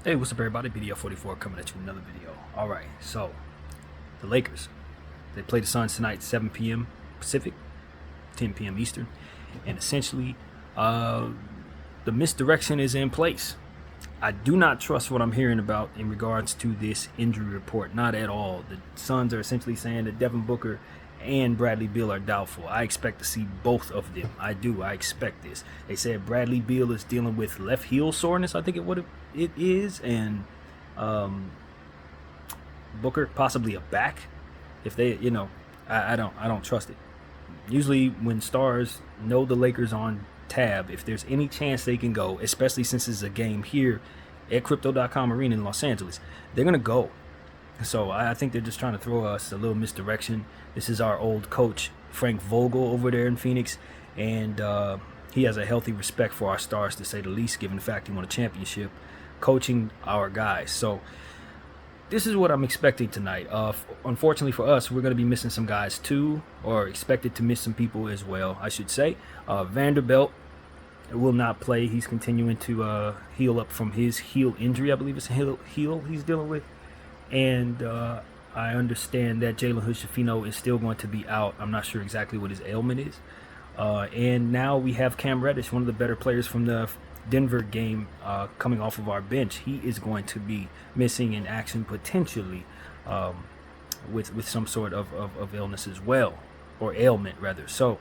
Hey, what's up, everybody? BDF44 coming at you with another video. All right, so the Lakers, they play the Suns tonight, 7 p.m. Pacific, 10 p.m. Eastern, and essentially, the misdirection is in place. I do not trust what I'm hearing about in regards to this injury report. Not at all. The Suns are essentially saying that Devin Booker and Bradley Beal are doubtful. I expect to see both of them. I do. I expect this. They said Bradley Beal is dealing with left heel soreness. I think it is, and Booker possibly a back. If they, I don't trust it. Usually, when stars know the Lakers on tab, if there's any chance they can go, especially since it's a game here at Crypto.com Arena in Los Angeles, they're gonna go. So I think they're just trying to throw us a little misdirection. This is our old coach, Frank Vogel, over there in Phoenix, and he has a healthy respect for our stars, to say the least, given the fact he won a championship coaching our guys. So this is what I'm expecting tonight. Unfortunately for us, we're going to be missing some guys too, or expected to miss some people as well, I should say. Vanderbilt will not play. He's continuing to heal up from his heel injury. I believe it's a heel he's dealing with. And I understand that Jalen Hood-Schifino is still going to be out. I'm not sure exactly what his ailment is. And now we have Cam Reddish, one of the better players from the Denver game, coming off of our bench. He is going to be missing in action potentially, with some sort of illness as well, or ailment rather. So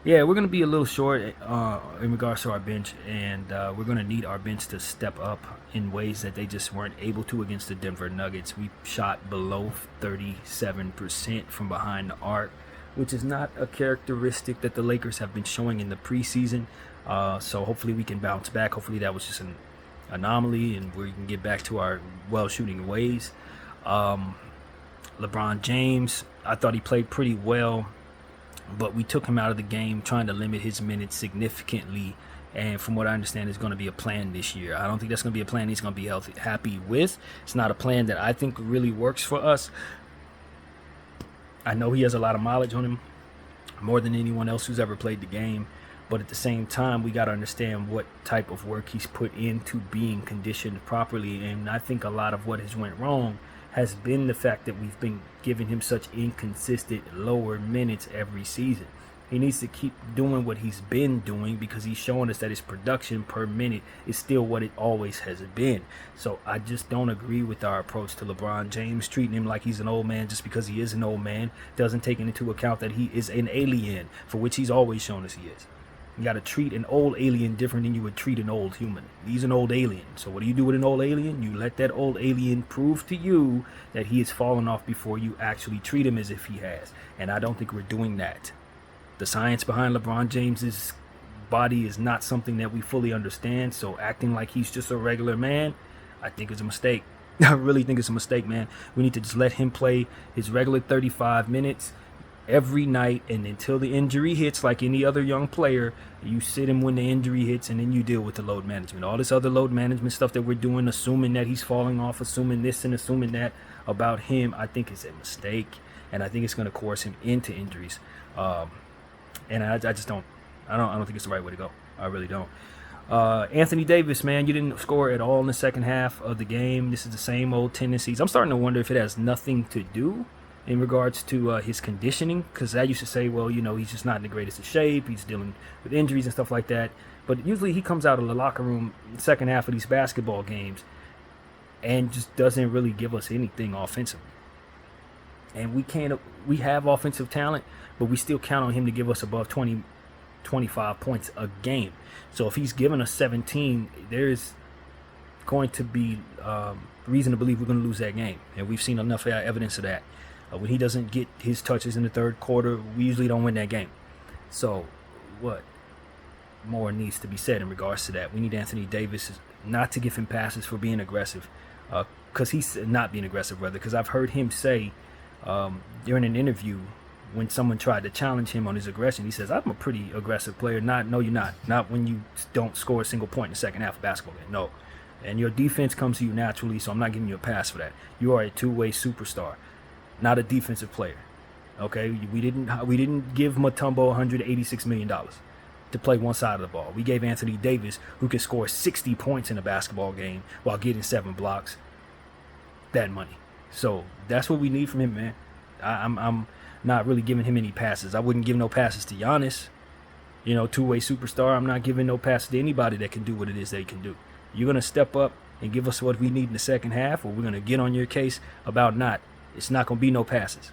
yeah, we're going to be a little short in regards to our bench, and we're going to need our bench to step up in ways that they just weren't able to against the Denver Nuggets. We shot below 37% from behind the arc, which is not a characteristic that the Lakers have been showing in the preseason. So hopefully we can bounce back. Hopefully that was just an anomaly, and we can get back to our well-shooting ways. LeBron James, I thought he played pretty well, but we took him out of the game, trying to limit his minutes significantly. And from what I understand, is going to be a plan this year. I don't think that's going to be a plan he's going to be happy with. It's not a plan that I think really works for us. I know he has a lot of mileage on him, more than anyone else who's ever played the game. But at the same time, we got to understand what type of work he's put into being conditioned properly. And I think a lot of what has went wrong has been the fact that we've been giving him such inconsistent lower minutes every season. He needs to keep doing what he's been doing, because he's showing us that his production per minute is still what it always has been. So I just don't agree with our approach to LeBron James, treating him like he's an old man just because he is an old man. Doesn't take into account that he is an alien, for which he's always shown us he is. You got to treat an old alien different than you would treat an old human. He's an old alien. So what do you do with an old alien? You let that old alien prove to you that he has fallen off before you actually treat him as if he has. And I don't think we're doing that. The science behind LeBron James's body is not something that we fully understand. So acting like he's just a regular man, I think is a mistake. I really think it's a mistake, man. We need to just let him play his regular 35 minutes every night, and until the injury hits, like any other young player, you sit him when the injury hits, and then you deal with the load management. All this other load management stuff that we're doing, assuming that he's falling off, assuming this and assuming that about him, I think is a mistake, and I think it's going to coerce him into injuries. And I just don't think it's the right way to go. I really don't. Anthony Davis, man, you didn't score at all in the second half of the game. This is the same old tendencies. I'm starting to wonder if it has nothing to do in regards to his conditioning, because I used to say, well, he's just not in the greatest of shape. He's dealing with injuries and stuff like that. But usually he comes out of the locker room second half of these basketball games and just doesn't really give us anything offensively. And we have offensive talent, but we still count on him to give us above 20, 25 points a game. So if he's giving us 17, there's going to be reason to believe we're going to lose that game. And we've seen enough evidence of that. When he doesn't get his touches in the third quarter, we usually don't win that game. So what more needs to be said in regards to that? We need Anthony Davis not to give him passes for being aggressive, because he's not being aggressive, rather, because I've heard him say during an interview, when someone tried to challenge him on his aggression, he says, I'm a pretty aggressive player. No, you're not. Not when you don't score a single point in the second half of basketball game. No. And your defense comes to you naturally, so I'm not giving you a pass for that. You are a two-way superstar, not a defensive player. Okay? We didn't give Mutombo $186 million. to play one side of the ball. We gave Anthony Davis, who can score 60 points in a basketball game while getting 7 blocks, that money. So that's what we need from him, man. I'm not really giving him any passes. I wouldn't give no passes to Giannis, two-way superstar. I'm not giving no passes to anybody that can do what it is they can do. You're going to step up and give us what we need in the second half, or we're going to get on your case about not. It's not going to be no passes.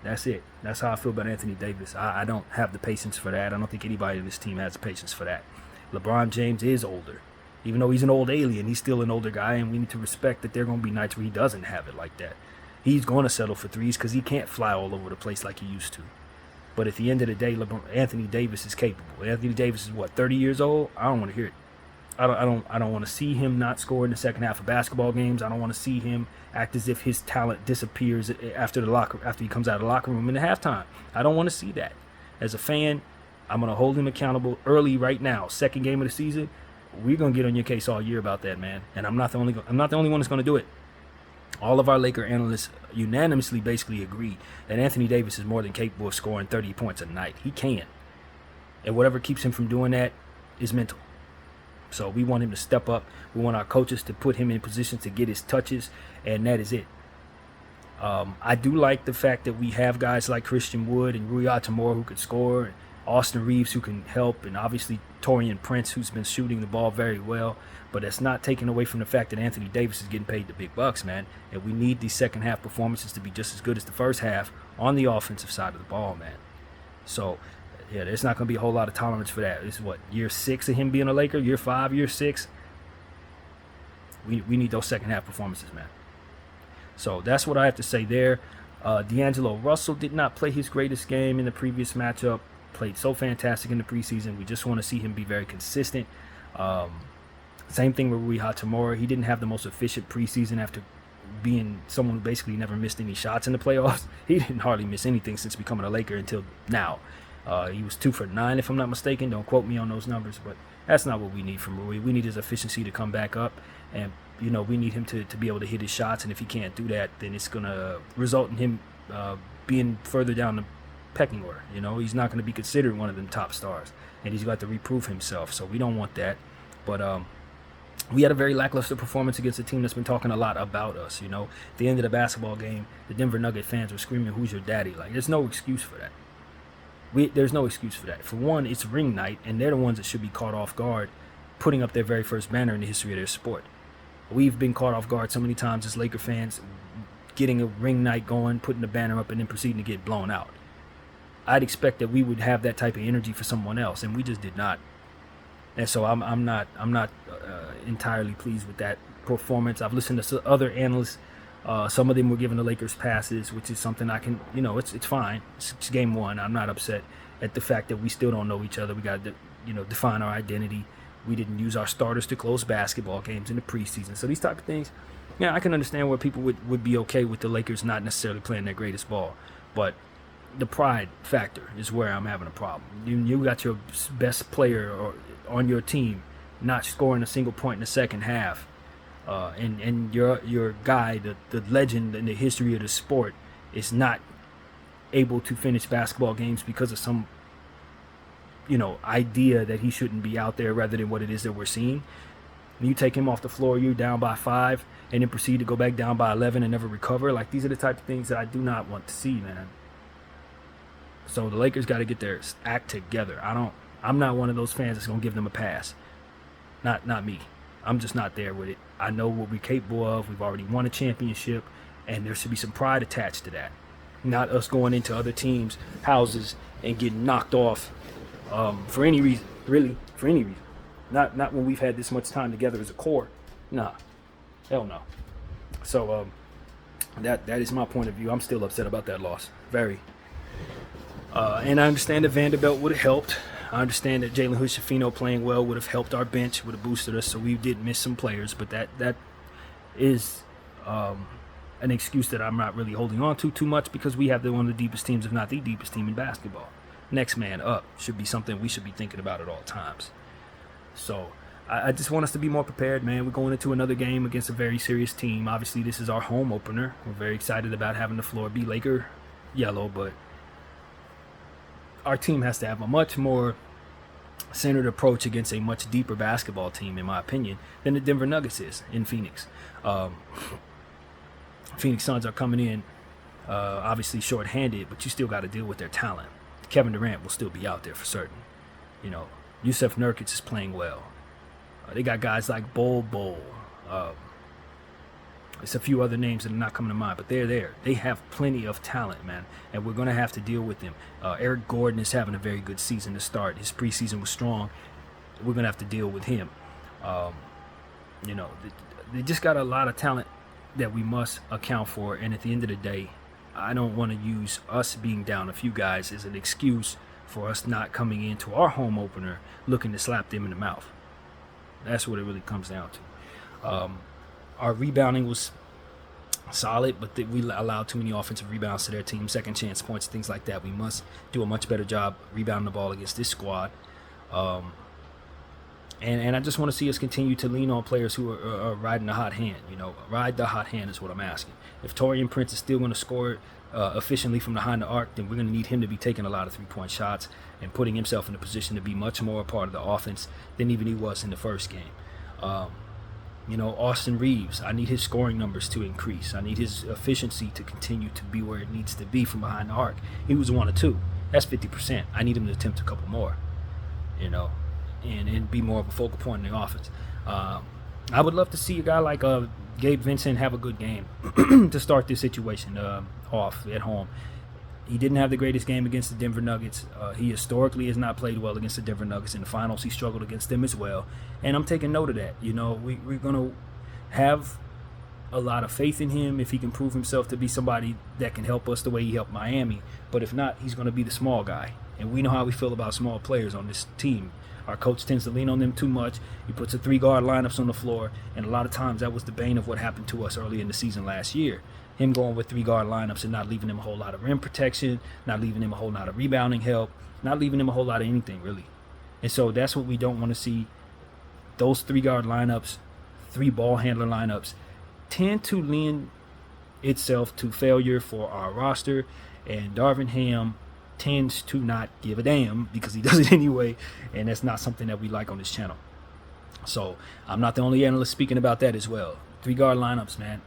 That's it. That's how I feel about Anthony Davis. I don't have the patience for that. I don't think anybody in this team has the patience for that. LeBron James is older. Even though he's an old alien, he's still an older guy, and we need to respect that there are going to be nights where he doesn't have it like that. He's going to settle for threes because he can't fly all over the place like he used to. But at the end of the day, Anthony Davis is capable. Anthony Davis is, 30 years old? I don't want to hear it. I don't want to see him not score in the second half of basketball games. I don't want to see him act as if his talent disappears after he comes out of the locker room in the halftime. I don't want to see that. As a fan, I'm going to hold him accountable early right now. Second game of the season, we're going to get on your case all year about that, man. And I'm not the only one that's going to do it. All of our Laker analysts unanimously basically agree that Anthony Davis is more than capable of scoring 30 points a night. He can. And whatever keeps him from doing that is mental. So we want him to step up. We want our coaches to put him in position to get his touches, and that is it. I do like the fact that we have guys like Christian Wood and Rui Hachimura who could score, and Austin Reeves who can help, and obviously Taurean Prince who's been shooting the ball very well. But that's not taken away from the fact that Anthony Davis is getting paid the big bucks, man. And we need these second half performances to be just as good as the first half on the offensive side of the ball, man. So yeah, there's not going to be a whole lot of tolerance for that. This is year 6 of him being a Laker? Year 5, year 6? We need those second half performances, man. So that's what I have to say there. D'Angelo Russell did not play his greatest game in the previous matchup. Played so fantastic in the preseason. We just want to see him be very consistent. Same thing with Rui Hachimura. He didn't have the most efficient preseason after being someone who basically never missed any shots in the playoffs. He didn't hardly miss anything since becoming a Laker until now. He was 2 for 9, if I'm not mistaken. Don't quote me on those numbers, but that's not what we need from Rui. We need his efficiency to come back up, and we need him to be able to hit his shots. And if he can't do that, then it's gonna result in him being further down the pecking order. He's not gonna be considered one of them top stars, and he's got to reprove himself. So we don't want that. But we had a very lackluster performance against a team that's been talking a lot about us. At the end of the basketball game, the Denver Nugget fans were screaming, "Who's your daddy?" Like, there's no excuse for that. There's no excuse for that. For one, it's ring night, and they're the ones that should be caught off guard, putting up their very first banner in the history of their sport. We've been caught off guard so many times as Laker fans, getting a ring night going, putting the banner up, and then proceeding to get blown out. I'd expect that we would have that type of energy for someone else, and we just did not. And so I'm not entirely pleased with that performance. I've listened to other analysts. Some of them were giving the Lakers passes, which is something I can, it's fine. It's game 1. I'm not upset at the fact that we still don't know each other. We got to, define our identity. We didn't use our starters to close basketball games in the preseason. So these type of things, I can understand where people would be okay with the Lakers not necessarily playing their greatest ball. But the pride factor is where I'm having a problem. You got your best player on your team not scoring a single point in the second half. And your guy, the legend in the history of the sport, is not able to finish basketball games because of some, idea that he shouldn't be out there rather than what it is that we're seeing. And you take him off the floor, you're down by 5, and then proceed to go back down by 11 and never recover. Like, these are the type of things that I do not want to see, man. So the Lakers got to get their act together. I'm not one of those fans that's gonna give them a pass. Not me. I'm just not there with it. I know what we're capable of. We've already won a championship, and there should be some pride attached to that. Not us going into other teams' houses and getting knocked off for any reason, really, for any reason. Not when we've had this much time together as a core. Nah, hell no. So that is my point of view. I'm still upset about that loss, very. And I understand that Vanderbilt would have helped. I understand that Jalen Hood-Schifino playing well would have helped our bench, would have boosted us, so we did miss some players. But that is an excuse that I'm not really holding on to too much, because we have one of the deepest teams, if not the deepest team in basketball. Next man up should be something we should be thinking about at all times. So I just want us to be more prepared, man. We're going into another game against a very serious team. Obviously, this is our home opener. We're very excited about having the floor be Laker yellow, but our team has to have a much more centered approach against a much deeper basketball team, in my opinion, than the Denver Nuggets is in Phoenix. Phoenix Suns are coming in obviously shorthanded, but you still got to deal with their talent. Kevin Durant will still be out there for certain. You know, Yusuf Nurkic is playing well. They got guys like Bol. There's a few other names that are not coming to mind, but they're there. They have plenty of talent, man, and we're going to have to deal with them. Eric Gordon is having a very good season to start. His preseason was strong. We're going to have to deal with him. You know, they just got a lot of talent that we must account for, and at the end of the day, I don't want to use us being down a few guys as an excuse for us not coming into our home opener looking to slap them in the mouth. That's what it really comes down to. Our rebounding was solid, but we allowed too many offensive rebounds to their team, second chance points, things like that. We must do a much better job rebounding the ball against this squad. And I just want to see us continue to lean on players who are riding the hot hand. You know, ride the hot hand is what I'm asking. If Taurean Prince is still going to score efficiently from behind the arc, then we're going to need him to be taking a lot of three-point shots and putting himself in a position to be much more a part of the offense than even he was in the first game. You know, Austin Reeves, I need his scoring numbers to increase. I need his efficiency to continue to be where it needs to be from behind the arc. He was 1 or 2. That's 50%. I need him to attempt a couple more, you know, and be more of a focal point in the offense. I would love to see a guy like Gabe Vincent have a good game to start this situation off at home. He didn't have the greatest game against the Denver Nuggets. He historically has not played well against the Denver Nuggets. In the finals, he struggled against them as well. And I'm taking note of that. You know, we're going to have a lot of faith in him if he can prove himself to be somebody that can help us the way he helped Miami. But if not, he's going to be the small guy. And we know how we feel about small players on this team. Our coach tends to lean on them too much. He puts a 3-guard lineups on the floor. And a lot of times that was the bane of what happened to us early in the season last year. Him going with 3-guard lineups and not leaving him a whole lot of rim protection, not leaving him a whole lot of rebounding help, not leaving him a whole lot of anything, really. And so that's what we don't want to see. Those 3-guard lineups, 3 ball handler lineups, tend to lend itself to failure for our roster. And Darvin Ham tends to not give a damn because he does it anyway. And that's not something that we like on this channel. So I'm not the only analyst speaking about that as well. 3-guard lineups, man.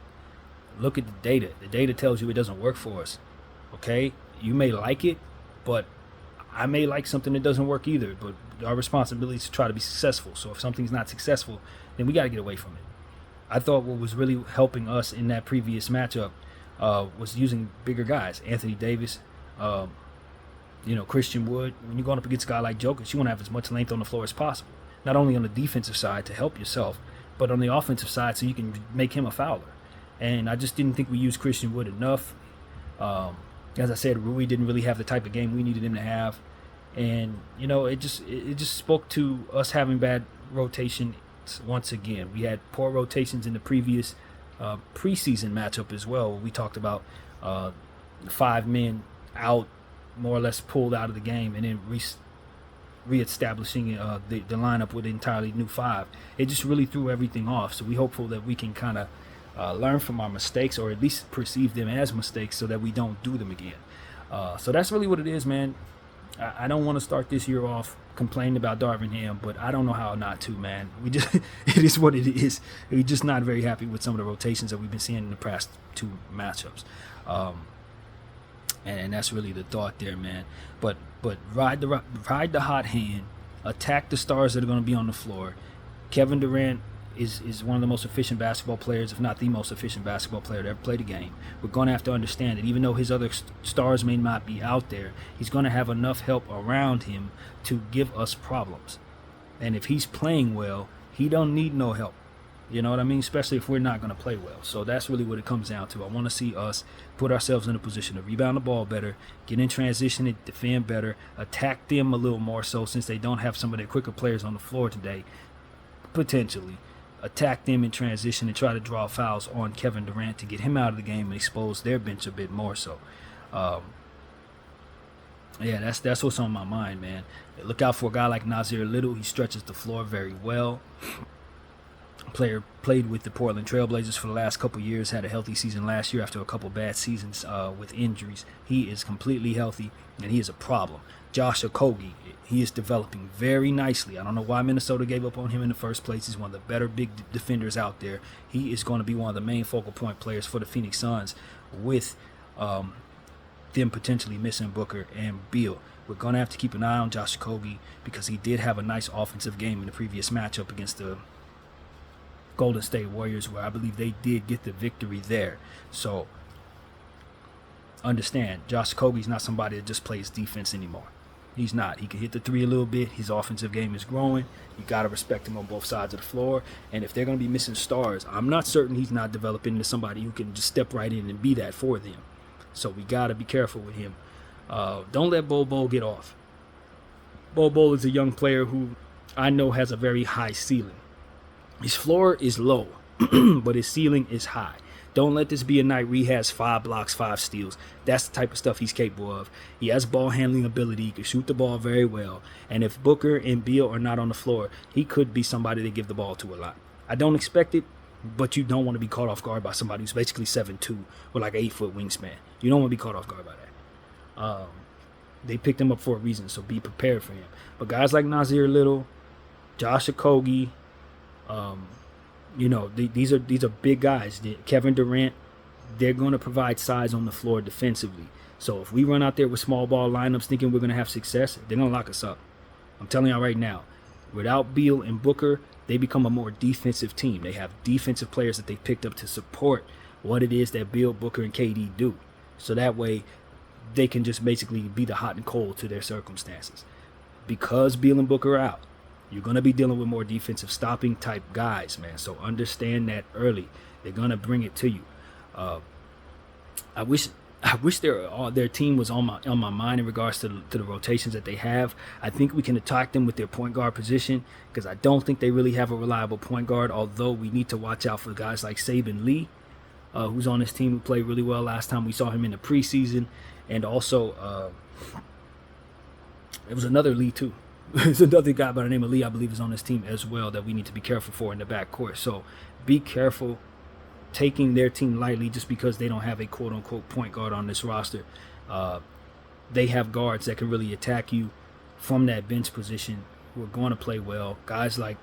Look at the data. The data tells you it doesn't work for us. Okay? You may like it, but I may like something that doesn't work either. But our responsibility is to try to be successful. So if something's not successful, then we got to get away from it. I thought what was really helping us in that previous matchup was using bigger guys. Anthony Davis, you know, Christian Wood. When you're going up against a guy like Jokic, you want to have as much length on the floor as possible. Not only on the defensive side to help yourself, but on the offensive side so you can make him a fouler. And I just didn't think we used Christian Wood enough. As I said, Rui didn't really have the type of game we needed him to have. And, you know, it just spoke to us having bad rotation once again. We had poor rotations in the previous preseason matchup as well. We talked about 5 men out, more or less pulled out of the game, and then reestablishing the lineup with an entirely new 5. It just really threw everything off. So we're hopeful that we can kind of learn from our mistakes, or at least perceive them as mistakes so that we don't do them again. So that's really what it is, man. I don't want to start this year off complaining about Darvin Ham, but I don't know how not to, man. It is what it is. We're just not very happy with some of the rotations that we've been seeing in the past 2 matchups. And that's really the thought there, man. But ride the hot hand, attack the stars that are going to be on the floor. Kevin Durant is one of the most efficient basketball players, if not the most efficient basketball player to ever play the game. We're going to have to understand that even though his other stars may not be out there, he's going to have enough help around him to give us problems. And if he's playing well, he don't need no help. You know what I mean? Especially if we're not going to play well. So that's really what it comes down to. I want to see us put ourselves in a position to rebound the ball better, get in transition and defend better, attack them a little more so since they don't have some of their quicker players on the floor today, potentially. Attack them in transition and try to draw fouls on Kevin Durant to get him out of the game and expose their bench a bit more so. Yeah, that's what's on my mind, man. Look out for a guy like Nasir Little. He stretches the floor very well. Player played with the Portland Trailblazers for the last couple years, had a healthy season last year after a couple bad seasons with injuries. He is completely healthy, and he is a problem. Josh Okogie. He is developing very nicely. I don't know why Minnesota gave up on him in the first place. He's one of the better big defenders out there. He is going to be one of the main focal point players for the Phoenix Suns, with them potentially missing Booker and Beal. We're going to have to keep an eye on Josh Okogie because he did have a nice offensive game in the previous matchup against the Golden State Warriors, where I believe they did get the victory there. So understand, Josh Okogie's not somebody that just plays defense anymore. He's not. He can hit the three a little bit. His offensive game is growing. You got to respect him on both sides of the floor. And if they're going to be missing stars, I'm not certain he's not developing into somebody who can just step right in and be that for them. So we got to be careful with him. Don't let Bol Bol get off. Bol Bol is a young player who I know has a very high ceiling. His floor is low, but his ceiling is high. Don't let this be a night where he has 5 blocks, 5 steals. That's the type of stuff he's capable of. He has ball handling ability. He can shoot the ball very well. And if Booker and Beal are not on the floor, he could be somebody to give the ball to a lot. I don't expect it, but you don't want to be caught off guard by somebody who's basically 7'2" with like an 8-foot wingspan. You don't want to be caught off guard by that. They picked him up for a reason, so be prepared for him. But guys like Nasir Little, Josh Okogie, these are big guys. Kevin Durant, they're going to provide size on the floor defensively. So if we run out there with small ball lineups thinking we're going to have success, they're going to lock us up. I'm telling y'all right now, without Beal and Booker, they become a more defensive team. They have defensive players that they picked up to support what it is that Beal, Booker, and KD do. So that way they can just basically be the hot and cold to their circumstances. Because Beal and Booker are out, you're going to be dealing with more defensive stopping type guys, man. So understand that early. They're going to bring it to you. I wish their team was on my mind in regards to the rotations that they have. I think we can attack them with their point guard position because I don't think they really have a reliable point guard, although we need to watch out for guys like Saben Lee, who's on this team, who played really well last time we saw him in the preseason. And also, there was another Lee too. There's another guy by the name of Lee, I believe, is on this team as well that we need to be careful for in the backcourt. So be careful taking their team lightly just because they don't have a quote-unquote point guard on this roster. They have guards that can really attack you from that bench position who are going to play well. Guys like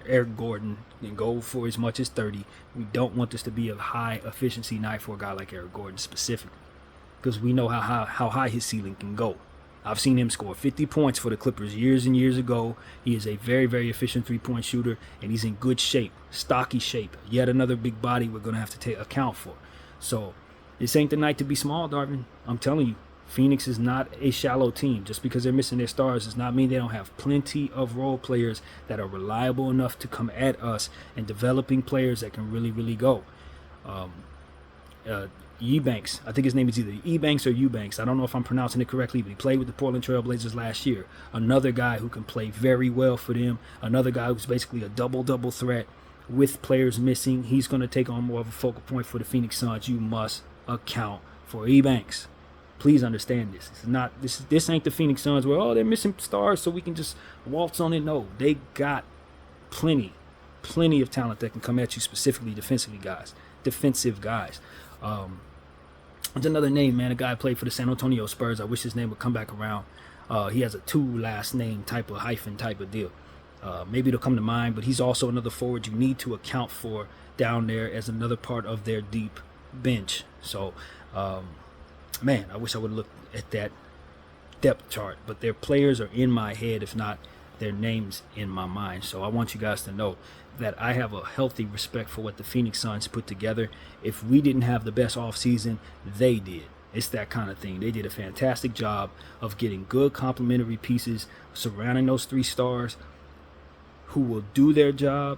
Eric Gordon can go for as much as 30. We don't want this to be a high-efficiency night for a guy like Eric Gordon specifically because we know how high his ceiling can go. I've seen him score 50 points for the Clippers years and years ago. He is a very, very efficient three-point shooter, and he's in good shape, stocky shape. Yet another big body we're going to have to account for. So this ain't the night to be small, Darvin. I'm telling you, Phoenix is not a shallow team. Just because they're missing their stars does not mean they don't have plenty of role players that are reliable enough to come at us and developing players that can really, really go. Eubanks, I think his name is either Eubanks or Eubanks. I don't know if I'm pronouncing it correctly, but he played with the Portland Trail Blazers last year. Another guy who can play very well for them. Another guy who's basically a double-double threat with players missing. He's going to take on more of a focal point for the Phoenix Suns. You must account for Eubanks. Please understand this. This ain't the Phoenix Suns where, they're missing stars so we can just waltz on it. No, they got plenty of talent that can come at you, specifically defensive guys. There's another name, man. A guy played for the San Antonio Spurs. I wish his name would come back around. He has a 2 last name type of hyphen type of deal. Maybe it'll come to mind, but he's also another forward you need to account for down there as another part of their deep bench. So, man, I wish I would have looked at that depth chart, but their players are in my head, if not their names in my mind. So I want you guys to know that I have a healthy respect for what the Phoenix Suns put together. If we didn't have the best offseason, they did. It's that kind of thing. They did a fantastic job of getting good complementary pieces surrounding those 3 stars who will do their job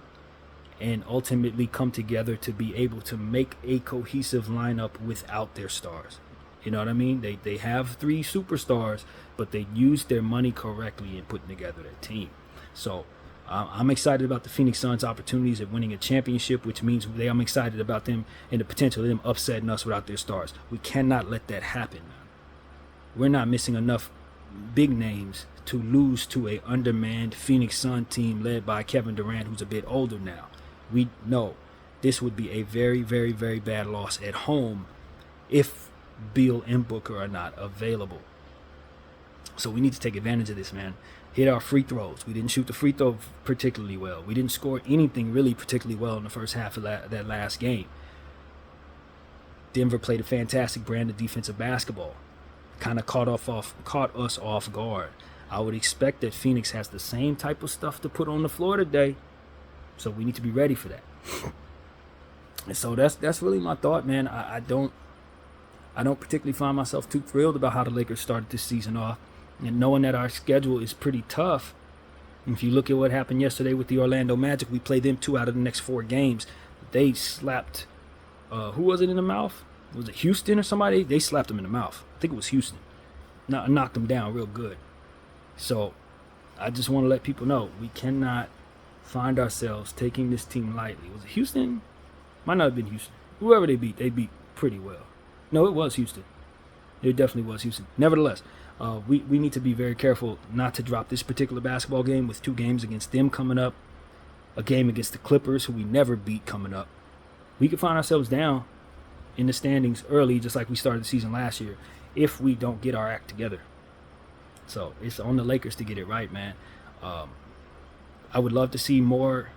and ultimately come together to be able to make a cohesive lineup without their stars. You know what I mean? They have 3 superstars, but they used their money correctly in putting together their team. So I'm excited about the Phoenix Suns' opportunities at winning a championship, which means I'm excited about them and the potential of them upsetting us without their stars. We cannot let that happen. We're not missing enough big names to lose to a undermanned Phoenix Sun team led by Kevin Durant, who's a bit older now. We know this would be a very, very, very bad loss at home if Beal and Booker are not available. So we need to take advantage of this, man. Hit our free throws. We didn't shoot the free throw particularly well. We didn't score anything really particularly well in the first half of that last game. Denver played a fantastic brand of defensive basketball. Kind of caught us off guard. I would expect that Phoenix has the same type of stuff to put on the floor today. So we need to be ready for that. And so that's really my thought, man. I don't particularly find myself too thrilled about how the Lakers started this season off. And knowing that our schedule is pretty tough, if you look at what happened yesterday with the Orlando Magic, we played them 2 out of the next 4 games. They slapped, who was it in the mouth? Was it Houston or somebody? They slapped them in the mouth. I think it was Houston. Knocked them down real good. So I just want to let people know we cannot find ourselves taking this team lightly. Was it Houston? Might not have been Houston. Whoever they beat pretty well. No, it was Houston. It definitely was Houston. Nevertheless, we need to be very careful not to drop this particular basketball game with 2 games against them coming up, a game against the Clippers, who we never beat, coming up. We could find ourselves down in the standings early, just like we started the season last year, if we don't get our act together. So it's on the Lakers to get it right, man. I would love to see more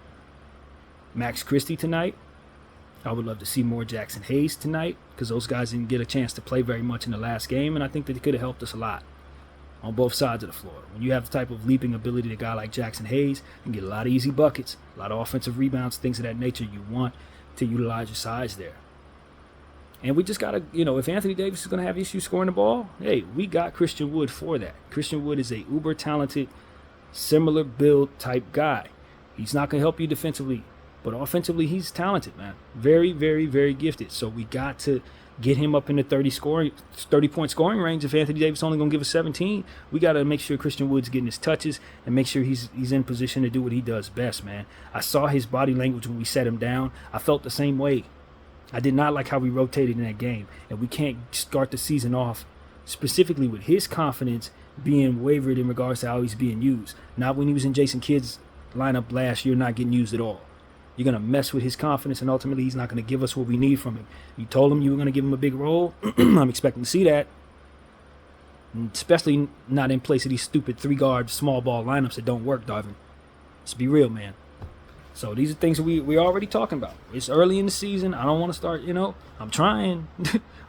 Max Christie tonight. I would love to see more Jackson Hayes tonight, because those guys didn't get a chance to play very much in the last game, and I think that it could have helped us a lot on both sides of the floor. When you have the type of leaping ability that a guy like Jackson Hayes, you can get a lot of easy buckets, a lot of offensive rebounds, things of that nature. You want to utilize your size there. And we just got to, if Anthony Davis is going to have issues scoring the ball, hey, we got Christian Wood for that. Christian Wood is a uber talented, similar build type guy. He's not going to help you defensively, but offensively, he's talented, man. Very, very, very gifted. So we got to get him up in the 30-point scoring range. If Anthony Davis only going to give us 17, we got to make sure Christian Wood's getting his touches and make sure he's in position to do what he does best, man. I saw his body language when we set him down. I felt the same way. I did not like how we rotated in that game, and we can't start the season off specifically with his confidence being wavered in regards to how he's being used. Not when he was in Jason Kidd's lineup last year, not getting used at all. You're going to mess with his confidence, and ultimately he's not going to give us what we need from him. You told him you were going to give him a big role. I'm expecting to see that, especially not in place of these stupid 3-guard small ball lineups that don't work, Darvin. Let's be real, man. So these are things that we're already talking about. It's early in the season. I don't want to start, I'm trying.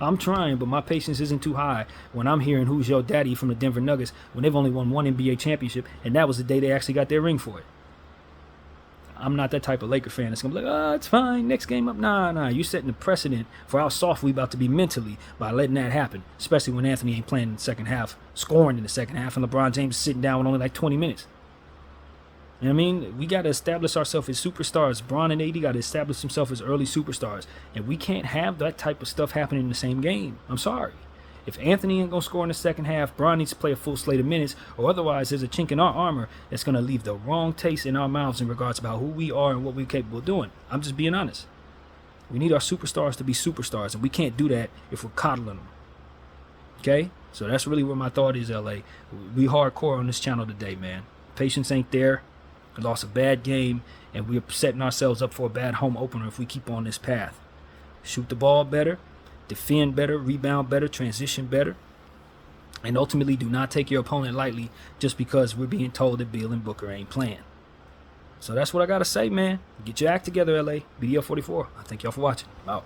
I'm trying, but my patience isn't too high when I'm hearing who's your daddy from the Denver Nuggets when they've only won 1 NBA championship, and that was the day they actually got their ring for it. I'm not that type of Laker fan that's going to be like, it's fine, next game up. Nah. You're setting the precedent for how soft we about to be mentally by letting that happen, especially when Anthony ain't playing in the second half, scoring in the second half, and LeBron James is sitting down with only like 20 minutes. You know what I mean? We got to establish ourselves as superstars. Bron and AD got to establish themselves as early superstars. And we can't have that type of stuff happening in the same game. I'm sorry. If Anthony ain't going to score in the second half, Bron needs to play a full slate of minutes, or otherwise there's a chink in our armor that's going to leave the wrong taste in our mouths in regards about who we are and what we're capable of doing. I'm just being honest. We need our superstars to be superstars, and we can't do that if we're coddling them. Okay? So that's really where my thought is, LA. We hardcore on this channel today, man. Patience ain't there. We lost a bad game, and we're setting ourselves up for a bad home opener if we keep on this path. Shoot the ball better, defend better, rebound better, transition better, and ultimately do not take your opponent lightly just because we're being told that Beal and Booker ain't playing. So that's what I got to say, man. Get your act together, LA. BDL44. I thank y'all for watching. I'm out.